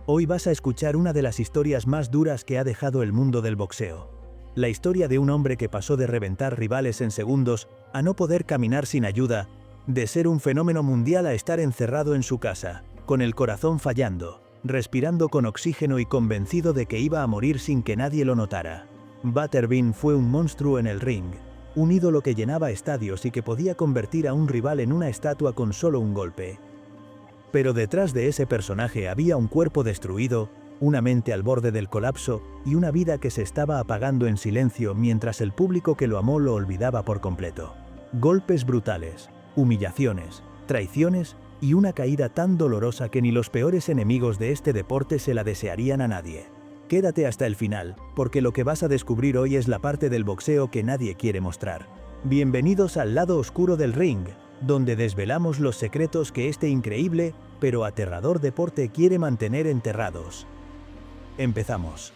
Hoy vas a escuchar una de las historias más duras que ha dejado el mundo del boxeo. La historia de un hombre que pasó de reventar rivales en segundos a no poder caminar sin ayuda, de ser un fenómeno mundial a estar encerrado en su casa, con el corazón fallando, respirando con oxígeno y convencido de que iba a morir sin que nadie lo notara. Butterbean fue un monstruo en el ring, un ídolo que llenaba estadios y que podía convertir a un rival en una estatua con solo un golpe. Pero detrás de ese personaje había un cuerpo destruido, una mente al borde del colapso y una vida que se estaba apagando en silencio mientras el público que lo amó lo olvidaba por completo. Golpes brutales, humillaciones, traiciones y una caída tan dolorosa que ni los peores enemigos de este deporte se la desearían a nadie. Quédate hasta el final, porque lo que vas a descubrir hoy es la parte del boxeo que nadie quiere mostrar. Bienvenidos al lado oscuro del ring, donde desvelamos los secretos que este increíble, pero aterrador deporte quiere mantener enterrados. Empezamos.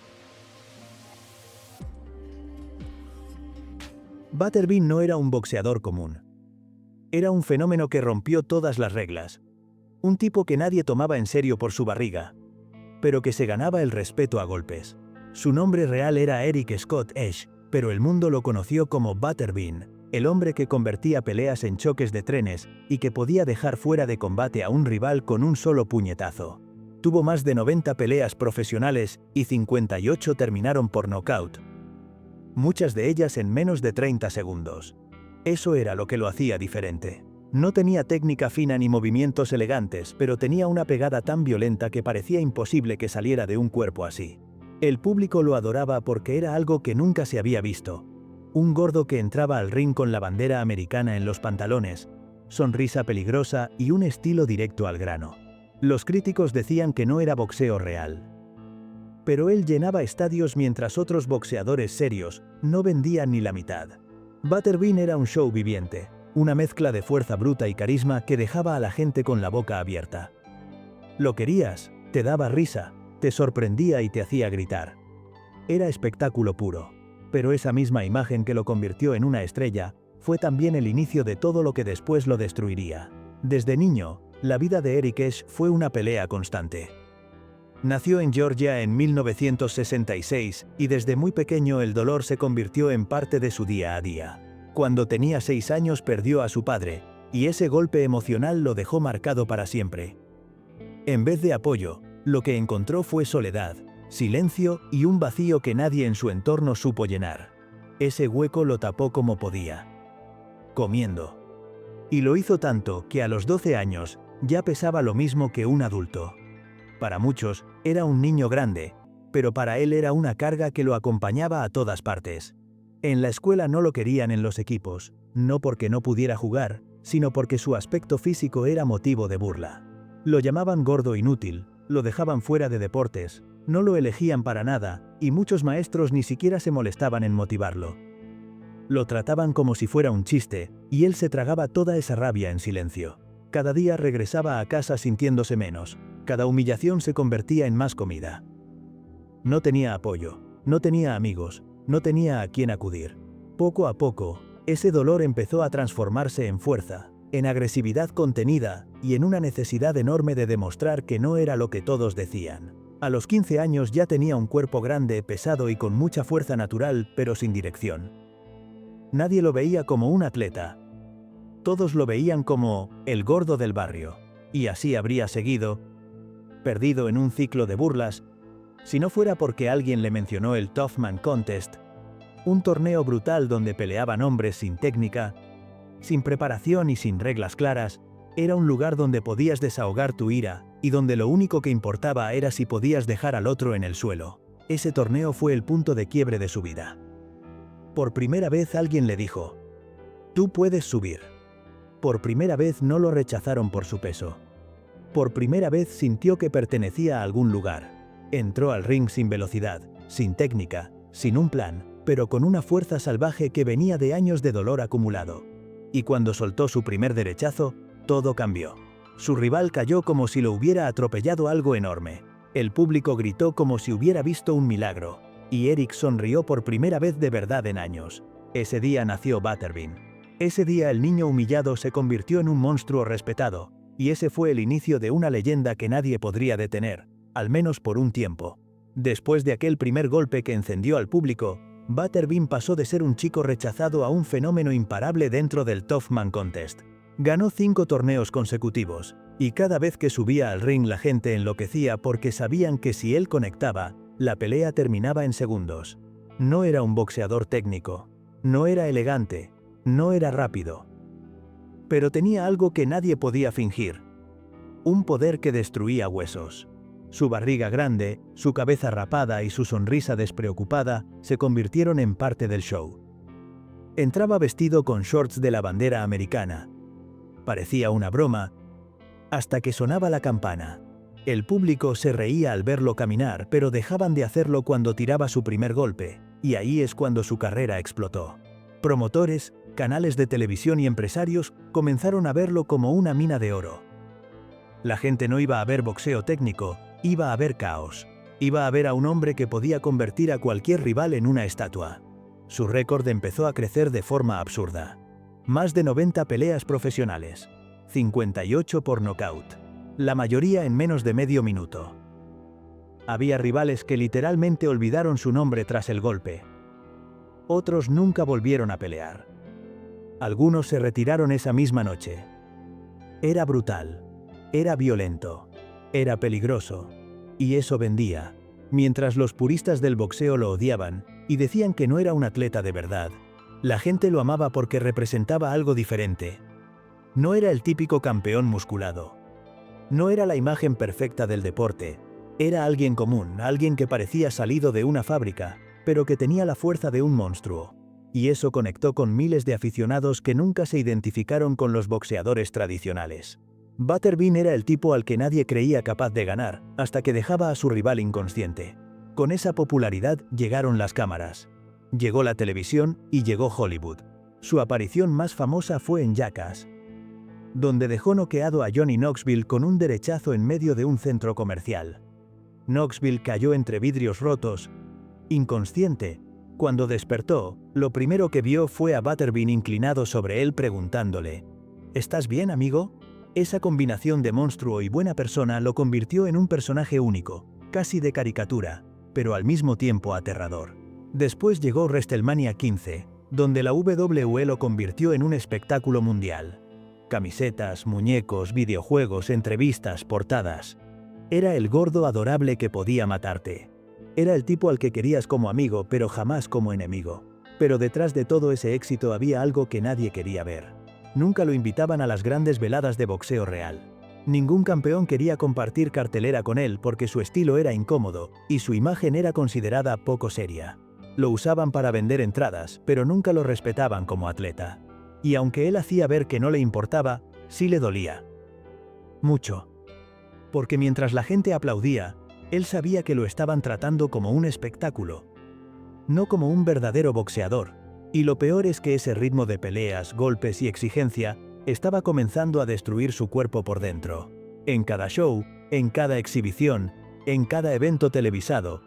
Butterbean no era un boxeador común. Era un fenómeno que rompió todas las reglas. Un tipo que nadie tomaba en serio por su barriga, pero que se ganaba el respeto a golpes. Su nombre real era Eric Scott Esch, pero el mundo lo conoció como Butterbean, el hombre que convertía peleas en choques de trenes y que podía dejar fuera de combate a un rival con un solo puñetazo. Tuvo más de 90 peleas profesionales y 58 terminaron por nocaut, muchas de ellas en menos de 30 segundos. Eso era lo que lo hacía diferente. No tenía técnica fina ni movimientos elegantes, pero tenía una pegada tan violenta que parecía imposible que saliera de un cuerpo así. El público lo adoraba porque era algo que nunca se había visto. Un gordo que entraba al ring con la bandera americana en los pantalones, sonrisa peligrosa y un estilo directo al grano. Los críticos decían que no era boxeo real. Pero él llenaba estadios mientras otros boxeadores serios no vendían ni la mitad. Butterbean era un show viviente, una mezcla de fuerza bruta y carisma que dejaba a la gente con la boca abierta. Lo querías, te daba risa, te sorprendía y te hacía gritar. Era espectáculo puro. Pero esa misma imagen que lo convirtió en una estrella fue también el inicio de todo lo que después lo destruiría. Desde niño, la vida de Eric Esch fue una pelea constante. Nació en Georgia en 1966 y desde muy pequeño el dolor se convirtió en parte de su día a día. Cuando tenía 6 años perdió a su padre, y ese golpe emocional lo dejó marcado para siempre. En vez de apoyo, lo que encontró fue soledad, silencio y un vacío que nadie en su entorno supo llenar. Ese hueco lo tapó como podía. Comiendo. Y lo hizo tanto que a los 12 años ya pesaba lo mismo que un adulto. Para muchos, era un niño grande, pero para él era una carga que lo acompañaba a todas partes. En la escuela no lo querían en los equipos, no porque no pudiera jugar, sino porque su aspecto físico era motivo de burla. Lo llamaban gordo inútil, lo dejaban fuera de deportes, no lo elegían para nada, y muchos maestros ni siquiera se molestaban en motivarlo. Lo trataban como si fuera un chiste, y él se tragaba toda esa rabia en silencio. Cada día regresaba a casa sintiéndose menos, cada humillación se convertía en más comida. No tenía apoyo, no tenía amigos, no tenía a quién acudir. Poco a poco, ese dolor empezó a transformarse en fuerza, en agresividad contenida, y en una necesidad enorme de demostrar que no era lo que todos decían. A los 15 años ya tenía un cuerpo grande, pesado y con mucha fuerza natural, pero sin dirección. Nadie lo veía como un atleta. Todos lo veían como el gordo del barrio. Y así habría seguido, perdido en un ciclo de burlas, si no fuera porque alguien le mencionó el Toughman Contest, un torneo brutal donde peleaban hombres sin técnica, sin preparación y sin reglas claras. Era un lugar donde podías desahogar tu ira, y donde lo único que importaba era si podías dejar al otro en el suelo. Ese torneo fue el punto de quiebre de su vida. Por primera vez alguien le dijo: "Tú puedes subir". Por primera vez no lo rechazaron por su peso. Por primera vez sintió que pertenecía a algún lugar. Entró al ring sin velocidad, sin técnica, sin un plan, pero con una fuerza salvaje que venía de años de dolor acumulado. Y cuando soltó su primer derechazo, todo cambió. Su rival cayó como si lo hubiera atropellado algo enorme. El público gritó como si hubiera visto un milagro. Y Eric sonrió por primera vez de verdad en años. Ese día nació Butterbean. Ese día el niño humillado se convirtió en un monstruo respetado. Y ese fue el inicio de una leyenda que nadie podría detener, al menos por un tiempo. Después de aquel primer golpe que encendió al público, Butterbean pasó de ser un chico rechazado a un fenómeno imparable dentro del Tough Man Contest. Ganó 5 torneos consecutivos, y cada vez que subía al ring la gente enloquecía porque sabían que si él conectaba, la pelea terminaba en segundos. No era un boxeador técnico, no era elegante, no era rápido. Pero tenía algo que nadie podía fingir. Un poder que destruía huesos. Su barriga grande, su cabeza rapada y su sonrisa despreocupada se convirtieron en parte del show. Entraba vestido con shorts de la bandera americana. Parecía una broma, hasta que sonaba la campana. El público se reía al verlo caminar, pero dejaban de hacerlo cuando tiraba su primer golpe, y ahí es cuando su carrera explotó. Promotores, canales de televisión y empresarios comenzaron a verlo como una mina de oro. La gente no iba a ver boxeo técnico, iba a ver caos. Iba a ver a un hombre que podía convertir a cualquier rival en una estatua. Su récord empezó a crecer de forma absurda. Más de 90 peleas profesionales, 58 por nocaut, la mayoría en menos de medio minuto. Había rivales que literalmente olvidaron su nombre tras el golpe. Otros nunca volvieron a pelear. Algunos se retiraron esa misma noche. Era brutal, era violento, era peligroso, y eso vendía. Mientras los puristas del boxeo lo odiaban y decían que no era un atleta de verdad, la gente lo amaba porque representaba algo diferente. No era el típico campeón musculado. No era la imagen perfecta del deporte. Era alguien común, alguien que parecía salido de una fábrica, pero que tenía la fuerza de un monstruo. Y eso conectó con miles de aficionados que nunca se identificaron con los boxeadores tradicionales. Butterbean era el tipo al que nadie creía capaz de ganar, hasta que dejaba a su rival inconsciente. Con esa popularidad llegaron las cámaras. Llegó la televisión y llegó Hollywood. Su aparición más famosa fue en Jackass, donde dejó noqueado a Johnny Knoxville con un derechazo en medio de un centro comercial. Knoxville cayó entre vidrios rotos, inconsciente. Cuando despertó, lo primero que vio fue a Butterbean inclinado sobre él preguntándole: ¿Estás bien, amigo? Esa combinación de monstruo y buena persona lo convirtió en un personaje único, casi de caricatura, pero al mismo tiempo aterrador. Después llegó WrestleMania 15, donde la WWE lo convirtió en un espectáculo mundial. Camisetas, muñecos, videojuegos, entrevistas, portadas. Era el gordo adorable que podía matarte. Era el tipo al que querías como amigo, pero jamás como enemigo. Pero detrás de todo ese éxito había algo que nadie quería ver. Nunca lo invitaban a las grandes veladas de boxeo real. Ningún campeón quería compartir cartelera con él porque su estilo era incómodo y su imagen era considerada poco seria. Lo usaban para vender entradas, pero nunca lo respetaban como atleta. Y aunque él hacía ver que no le importaba, sí le dolía. Mucho. Porque mientras la gente aplaudía, él sabía que lo estaban tratando como un espectáculo, no como un verdadero boxeador. Y lo peor es que ese ritmo de peleas, golpes y exigencia estaba comenzando a destruir su cuerpo por dentro. En cada show, en cada exhibición, en cada evento televisado,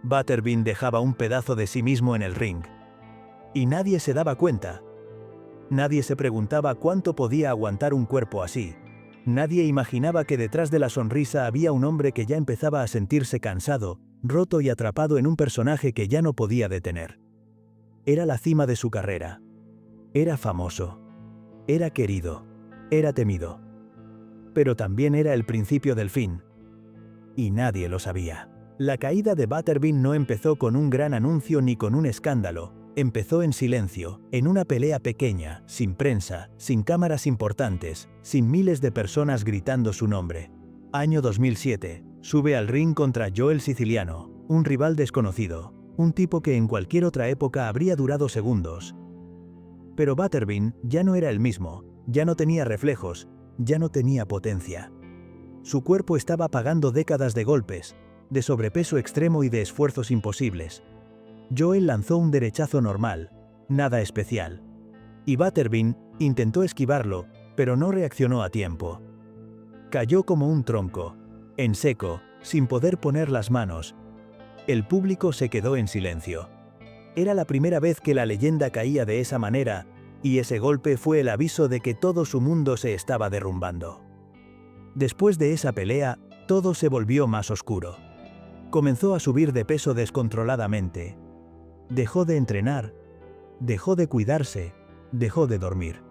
Butterbean dejaba un pedazo de sí mismo en el ring. Y nadie se daba cuenta. Nadie se preguntaba cuánto podía aguantar un cuerpo así. Nadie imaginaba que detrás de la sonrisa había un hombre que ya empezaba a sentirse cansado, roto y atrapado en un personaje que ya no podía detener. Era la cima de su carrera. Era famoso. Era querido. Era temido. Pero también era el principio del fin. Y nadie lo sabía. La caída de Butterbean no empezó con un gran anuncio ni con un escándalo. Empezó en silencio, en una pelea pequeña, sin prensa, sin cámaras importantes, sin miles de personas gritando su nombre. Año 2007. Sube al ring contra Joel Siciliano, un rival desconocido. Un tipo que en cualquier otra época habría durado segundos. Pero Butterbean ya no era el mismo, ya no tenía reflejos, ya no tenía potencia. Su cuerpo estaba pagando décadas de golpes, de sobrepeso extremo y de esfuerzos imposibles. Joel lanzó un derechazo normal, nada especial. Y Butterbean intentó esquivarlo, pero no reaccionó a tiempo. Cayó como un tronco, en seco, sin poder poner las manos. El público se quedó en silencio. Era la primera vez que la leyenda caía de esa manera, y ese golpe fue el aviso de que todo su mundo se estaba derrumbando. Después de esa pelea, Todo se volvió más oscuro. Comenzó a subir de peso descontroladamente. Dejó de entrenar, dejó de cuidarse, dejó de dormir.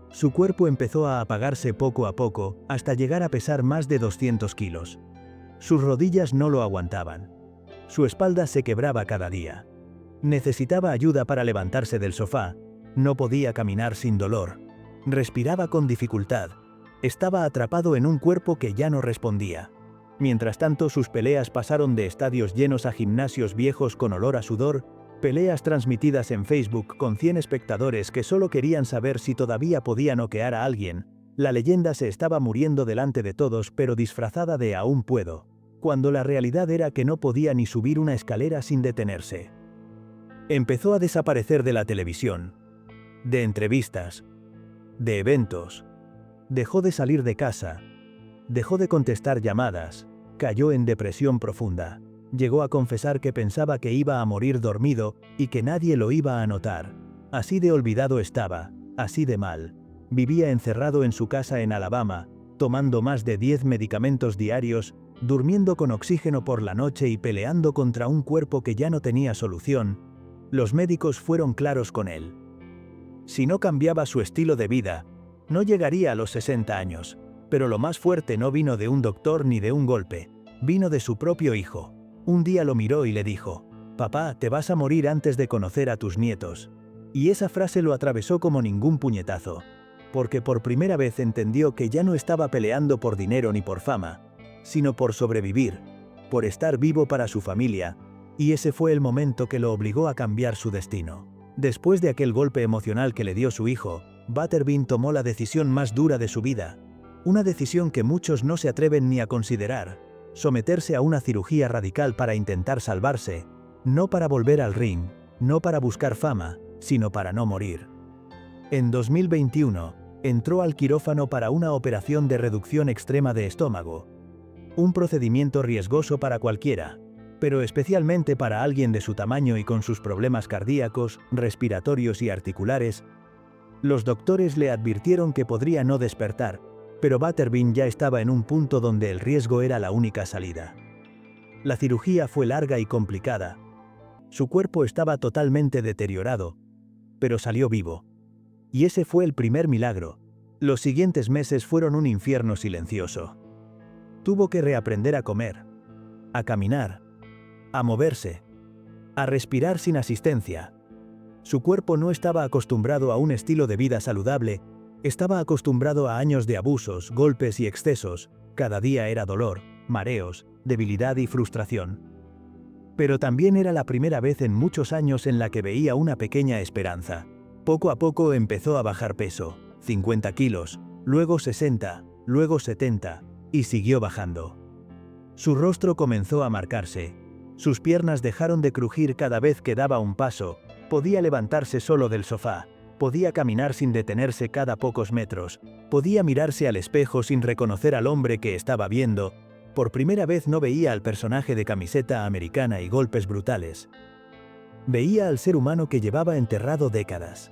Su cuerpo empezó a apagarse poco a poco, hasta llegar a pesar más de 200 kilos. Sus rodillas no lo aguantaban. Su espalda se quebraba cada día. Necesitaba ayuda para levantarse del sofá. No podía caminar sin dolor. Respiraba con dificultad. Estaba atrapado en un cuerpo que ya no respondía. Mientras tanto, sus peleas pasaron de estadios llenos a gimnasios viejos con olor a sudor, peleas transmitidas en Facebook con 100 espectadores que solo querían saber si todavía podía noquear a alguien. La leyenda se estaba muriendo delante de todos, pero disfrazada de "aún puedo", cuando la realidad era que no podía ni subir una escalera sin detenerse. Empezó a desaparecer de la televisión, de entrevistas, de eventos. Dejó de salir de casa. Dejó de contestar llamadas. Cayó en depresión profunda. Llegó a confesar que pensaba que iba a morir dormido y que nadie lo iba a notar. Así de olvidado estaba, así de mal. Vivía encerrado en su casa en Alabama, tomando más de 10 medicamentos diarios, durmiendo con oxígeno por la noche y peleando contra un cuerpo que ya no tenía solución. Los médicos fueron claros con él. Si no cambiaba su estilo de vida, no llegaría a los 60 años. Pero lo más fuerte no vino de un doctor ni de un golpe, vino de su propio hijo. Un día lo miró y le dijo: "Papá, te vas a morir antes de conocer a tus nietos". Y esa frase lo atravesó como ningún puñetazo. Porque por primera vez entendió que ya no estaba peleando por dinero ni por fama, sino por sobrevivir, por estar vivo para su familia, y ese fue el momento que lo obligó a cambiar su destino. Después de aquel golpe emocional que le dio su hijo, Butterbean tomó la decisión más dura de su vida. Una decisión que muchos no se atreven ni a considerar: someterse a una cirugía radical para intentar salvarse, no para volver al ring, no para buscar fama, sino para no morir. En 2021, entró al quirófano para una operación de reducción extrema de estómago. Un procedimiento riesgoso para cualquiera, pero especialmente para alguien de su tamaño y con sus problemas cardíacos, respiratorios y articulares. Los doctores le advirtieron que podría no despertar, pero Butterbean ya estaba en un punto donde el riesgo era la única salida. La cirugía fue larga y complicada. Su cuerpo estaba totalmente deteriorado, pero salió vivo. Y ese fue el primer milagro. Los siguientes meses fueron un infierno silencioso. Tuvo que reaprender a comer, a caminar, a moverse, a respirar sin asistencia. Su cuerpo no estaba acostumbrado a un estilo de vida saludable. Estaba acostumbrado a años de abusos, golpes y excesos. Cada día era dolor, mareos, debilidad y frustración. Pero también era la primera vez en muchos años en la que veía una pequeña esperanza. Poco a poco empezó a bajar peso, 50 kilos, luego 60, luego 70, y siguió bajando. Su rostro comenzó a marcarse. Sus piernas dejaron de crujir cada vez que daba un paso. Podía levantarse solo del sofá. Podía caminar sin detenerse cada pocos metros. Podía mirarse al espejo sin reconocer al hombre que estaba viendo. Por primera vez no veía al personaje de camiseta americana y golpes brutales. Veía al ser humano que llevaba enterrado décadas.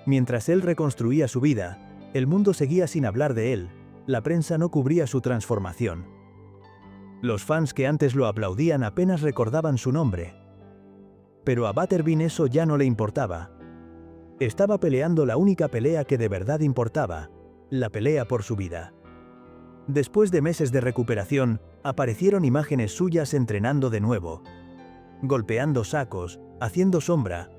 Mientras él reconstruía su vida, el mundo seguía sin hablar de él. La prensa no cubría su transformación. Los fans que antes lo aplaudían apenas recordaban su nombre. Pero a Butterbean eso ya no le importaba. Estaba peleando la única pelea que de verdad importaba, la pelea por su vida. Después de meses de recuperación, aparecieron imágenes suyas entrenando de nuevo, golpeando sacos, haciendo sombra,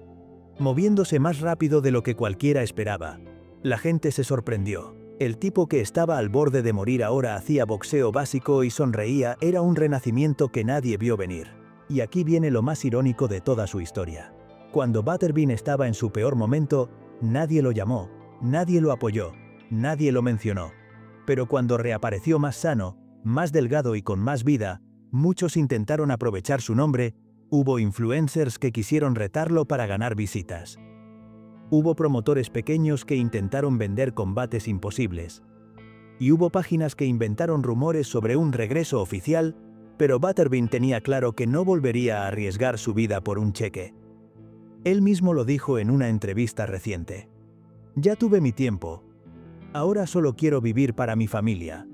moviéndose más rápido de lo que cualquiera esperaba. La gente se sorprendió. El tipo que estaba al borde de morir ahora hacía boxeo básico y sonreía. Era un renacimiento que nadie vio venir. Y aquí viene lo más irónico de toda su historia. Cuando Butterbean estaba en su peor momento, nadie lo llamó, nadie lo apoyó, nadie lo mencionó. Pero cuando reapareció más sano, más delgado y con más vida, muchos intentaron aprovechar su nombre. Hubo influencers que quisieron retarlo para ganar visitas. Hubo promotores pequeños que intentaron vender combates imposibles. Y hubo páginas que inventaron rumores sobre un regreso oficial, pero Butterbean tenía claro que no volvería a arriesgar su vida por un cheque. Él mismo lo dijo en una entrevista reciente. "Ya tuve mi tiempo. Ahora solo quiero vivir para mi familia.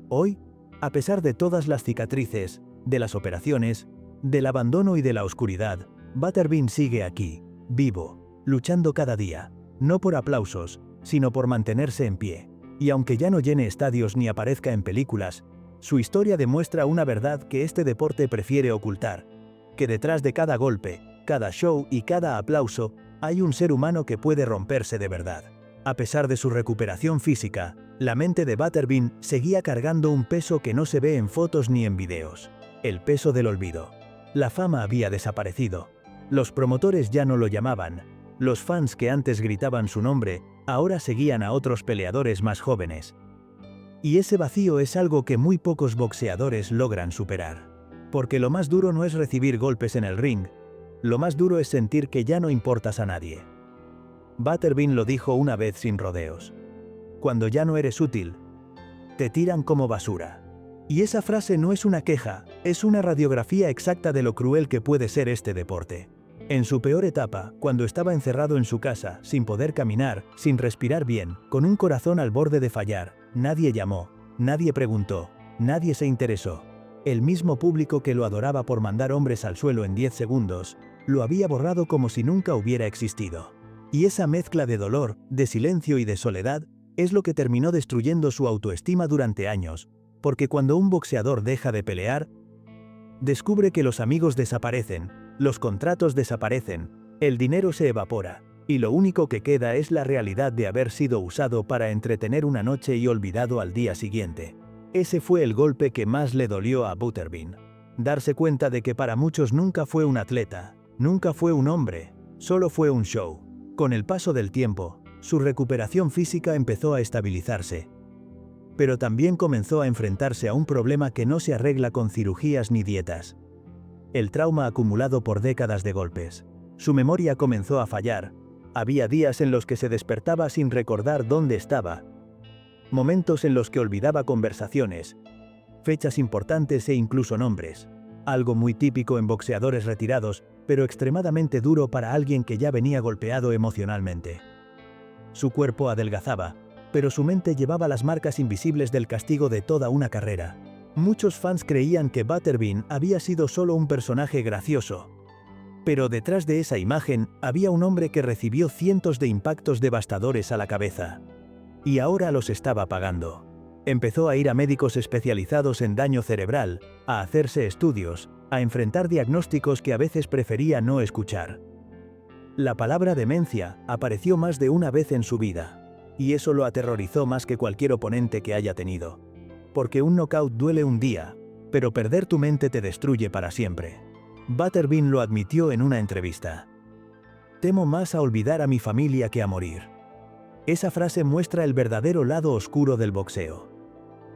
Hoy, A pesar de todas las cicatrices, de las operaciones, del abandono y de la oscuridad, Butterbean sigue aquí, vivo, luchando cada día, no por aplausos, sino por mantenerse en pie. Y aunque ya no llene estadios ni aparezca en películas, su historia demuestra una verdad que este deporte prefiere ocultar, que detrás de cada golpe, cada show y cada aplauso, hay un ser humano que puede romperse de verdad. A pesar de su recuperación física, la mente de Butterbean seguía cargando un peso que no se ve en fotos ni en videos. El peso del olvido. La fama había desaparecido. Los promotores ya no lo llamaban. Los fans que antes gritaban su nombre, ahora seguían a otros peleadores más jóvenes. Y ese vacío es algo que muy pocos boxeadores logran superar. Porque lo más duro no es recibir golpes en el ring, lo más duro es sentir que ya no importas a nadie. Butterbean lo dijo una vez sin rodeos. Cuando ya no eres útil, te tiran como basura. Y esa frase no es una queja, es una radiografía exacta de lo cruel que puede ser este deporte. En su peor etapa, cuando estaba encerrado en su casa, sin poder caminar, sin respirar bien, con un corazón al borde de fallar, nadie llamó, nadie preguntó, nadie se interesó. El mismo público que lo adoraba por mandar hombres al suelo en 10 segundos, lo había borrado como si nunca hubiera existido. Y esa mezcla de dolor, de silencio y de soledad, es lo que terminó destruyendo su autoestima durante años, porque cuando un boxeador deja de pelear, descubre que los amigos desaparecen, los contratos desaparecen, el dinero se evapora, y lo único que queda es la realidad de haber sido usado para entretener una noche y olvidado al día siguiente. Ese fue el golpe que más le dolió a Butterbean. Darse cuenta de que para muchos nunca fue un atleta, nunca fue un hombre, solo fue un show. Con el paso del tiempo, su recuperación física empezó a estabilizarse. Pero también comenzó a enfrentarse a un problema que no se arregla con cirugías ni dietas. El trauma acumulado por décadas de golpes. Su memoria comenzó a fallar. Había días en los que se despertaba sin recordar dónde estaba. Momentos en los que olvidaba conversaciones, fechas importantes e incluso nombres. Algo muy típico en boxeadores retirados, pero extremadamente duro para alguien que ya venía golpeado emocionalmente. Su cuerpo adelgazaba, pero su mente llevaba las marcas invisibles del castigo de toda una carrera. Muchos fans creían que Butterbean había sido solo un personaje gracioso. Pero detrás de esa imagen había un hombre que recibió cientos de impactos devastadores a la cabeza. Y ahora los estaba pagando. Empezó a ir a médicos especializados en daño cerebral, a hacerse estudios, a enfrentar diagnósticos que a veces prefería no escuchar. La palabra demencia apareció más de una vez en su vida. Y eso lo aterrorizó más que cualquier oponente que haya tenido. Porque un knockout duele un día, pero perder tu mente te destruye para siempre. Butterbean lo admitió en una entrevista. Temo más a olvidar a mi familia que a morir. Esa frase muestra el verdadero lado oscuro del boxeo.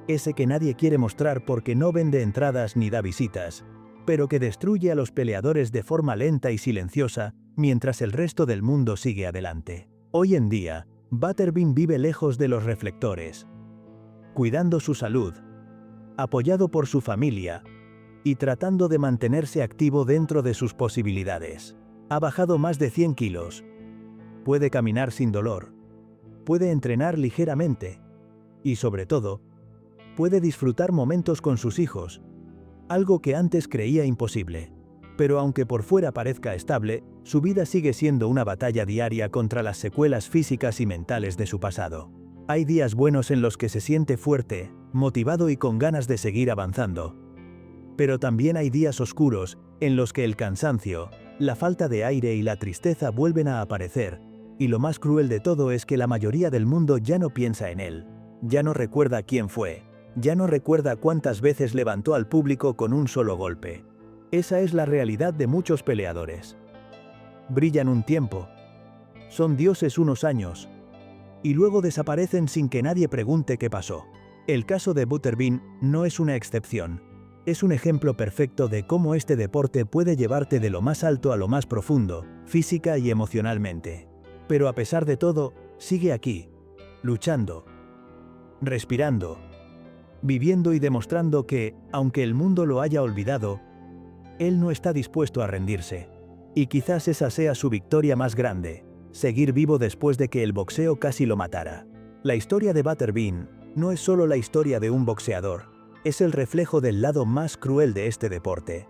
Ese que nadie quiere mostrar porque no vende entradas ni da visitas, pero que destruye a los peleadores de forma lenta y silenciosa, mientras el resto del mundo sigue adelante. Hoy en día, Butterbean vive lejos de los reflectores, cuidando su salud, apoyado por su familia, y tratando de mantenerse activo dentro de sus posibilidades. Ha bajado más de 100 kilos. Puede caminar sin dolor. Puede entrenar ligeramente. Y sobre todo, puede disfrutar momentos con sus hijos, algo que antes creía imposible. Pero aunque por fuera parezca estable, su vida sigue siendo una batalla diaria contra las secuelas físicas y mentales de su pasado. Hay días buenos en los que se siente fuerte, motivado y con ganas de seguir avanzando. Pero también hay días oscuros, en los que el cansancio, la falta de aire y la tristeza vuelven a aparecer, y lo más cruel de todo es que la mayoría del mundo ya no piensa en él, ya no recuerda quién fue, ya no recuerda cuántas veces levantó al público con un solo golpe. Esa es la realidad de muchos peleadores. Brillan un tiempo, son dioses unos años, y luego desaparecen sin que nadie pregunte qué pasó. El caso de Butterbean no es una excepción. Es un ejemplo perfecto de cómo este deporte puede llevarte de lo más alto a lo más profundo, física y emocionalmente. Pero a pesar de todo, sigue aquí, luchando, respirando, viviendo y demostrando que, aunque el mundo lo haya olvidado, él no está dispuesto a rendirse. Y quizás esa sea su victoria más grande, seguir vivo después de que el boxeo casi lo matara. La historia de Butterbean no es solo la historia de un boxeador, es el reflejo del lado más cruel de este deporte.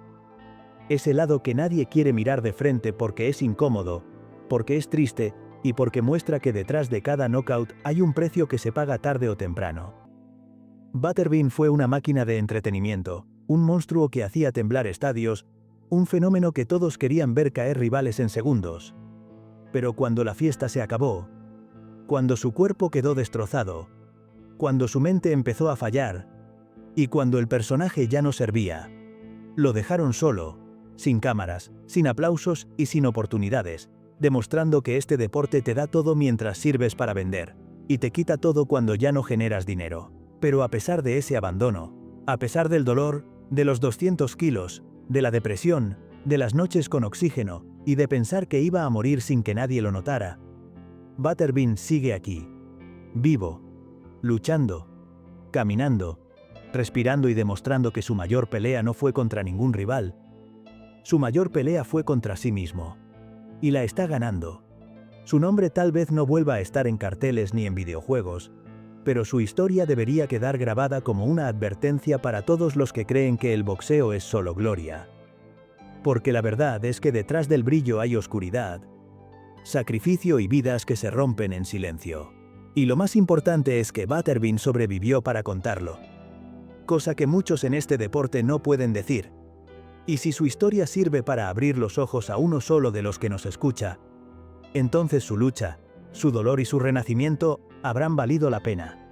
Ese lado que nadie quiere mirar de frente porque es incómodo, porque es triste y porque muestra que detrás de cada knockout hay un precio que se paga tarde o temprano. Butterbean fue una máquina de entretenimiento, un monstruo que hacía temblar estadios, un fenómeno que todos querían ver caer rivales en segundos. Pero cuando la fiesta se acabó, cuando su cuerpo quedó destrozado, cuando su mente empezó a fallar, y cuando el personaje ya no servía, lo dejaron solo, sin cámaras, sin aplausos y sin oportunidades, demostrando que este deporte te da todo mientras sirves para vender, y te quita todo cuando ya no generas dinero. Pero a pesar de ese abandono, a pesar del dolor, de los 200 kilos, de la depresión, de las noches con oxígeno, y de pensar que iba a morir sin que nadie lo notara, Butterbean sigue aquí, vivo, luchando, caminando, respirando y demostrando que su mayor pelea no fue contra ningún rival. Su mayor pelea fue contra sí mismo. Y la está ganando. Su nombre tal vez no vuelva a estar en carteles ni en videojuegos, pero su historia debería quedar grabada como una advertencia para todos los que creen que el boxeo es solo gloria. Porque la verdad es que detrás del brillo hay oscuridad, sacrificio y vidas que se rompen en silencio. Y lo más importante es que Butterbean sobrevivió para contarlo. Cosa que muchos en este deporte no pueden decir. Y si su historia sirve para abrir los ojos a uno solo de los que nos escucha, entonces su lucha, su dolor y su renacimiento habrán valido la pena.